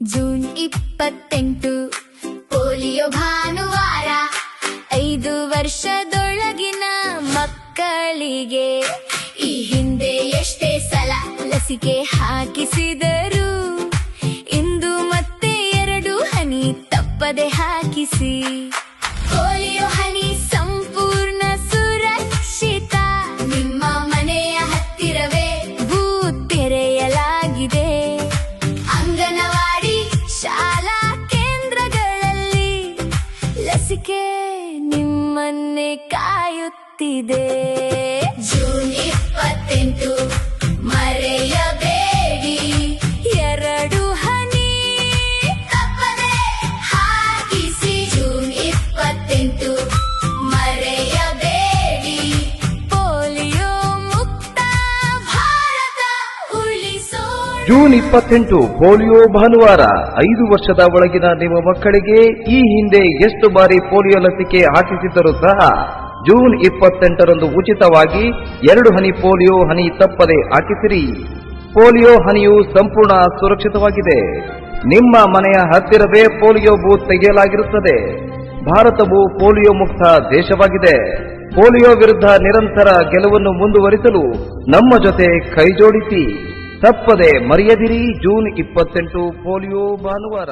June 28 polio ಭಾನುವಾರ. 5 ವರ್ಷದೊಳಗಿನ ಮಕ್ಕಳಿಗೆ ಈ ಹಿಂದೆ ಎಷ್ಟೇ ಸಲ ಲಸಿಕೆ ಹಾಕಿಸಿದರು, ಇಂದು ಮತ್ತೆ 2 ಹನಿ ತಪ್ಪದೆ ಹಾಕಿಸಿ. ಪೋಲಿಯೋ ಹನಿ ಸಂಪೂರ್ಣ ಸುರಕ್ಷಿತ. ನಿಮ್ಮ ಮನೆಯ ಹತ್ತಿರವೇ ಬೂತ್ ತೆರೆಯಲಾಗಿದೆ. ಅಂಗನವಾಡಿ, ಶಾಲಾ ಕೇಂದ್ರಗಳಲ್ಲಿ ಲಸಿಕೆ ನಿಮ್ಮನ್ನೇ ಕಾಯುತ್ತಿದೆ. ಜೂನ್ 28 ಮರೆಯಬೇಡಿ. 2 ಹನಿ ತಪ್ಪದೆ ಹಾಕಿಸಿ. ಜೂನ್ 28 ಮರೆಯಬೇಡಿ. ಪೋಲಿಯೋ ಮುಕ್ತ ಭಾರತ ಉಳಿಸೋಣ. ಜೂನ್ 28 ಪೋಲಿಯೋ ಭಾನುವಾರ. 5 ವರ್ಷದ ಒಳಗಿನ ನಿಮ್ಮ ಮಕ್ಕಳಿಗೆ ಈ ಹಿಂದೆ ಎಷ್ಟು ಬಾರಿ ಪೋಲಿಯೋ ಲಸಿಕೆ ಹಾಕಿಸಿದ್ದರೂ ಸಹ ಜೂನ್ 28ರಂದು ಉಚಿತವಾಗಿ 2 ಹನಿ ಪೋಲಿಯೋ ಹನಿ ತಪ್ಪದೆ ಹಾಕಿಸಿರಿ. ಪೋಲಿಯೋ ಹನಿಯು ಸಂಪೂರ್ಣ ಸುರಕ್ಷಿತವಾಗಿದೆ. ನಿಮ್ಮ ಮನೆಯ ಹತ್ತಿರವೇ ಪೋಲಿಯೋ ಬೂತ್ ತೆಗೆಯಲಾಗಿರುತ್ತದೆ. ಭಾರತವು ಪೋಲಿಯೋ ಮುಕ್ತ ದೇಶವಾಗಿದೆ. ಪೋಲಿಯೋ ವಿರುದ್ಧ ನಿರಂತರ ಗೆಲುವನ್ನು ಮುಂದುವರಿಸಲು ನಮ್ಮ ಜೊತೆ ಕೈಜೋಡಿಸಿ. ತಪ್ಪದೆ ಮರೆಯದಿರಿ. ಜೂನ್ 28 ಪೋಲಿಯೋ ಭಾನುವಾರ.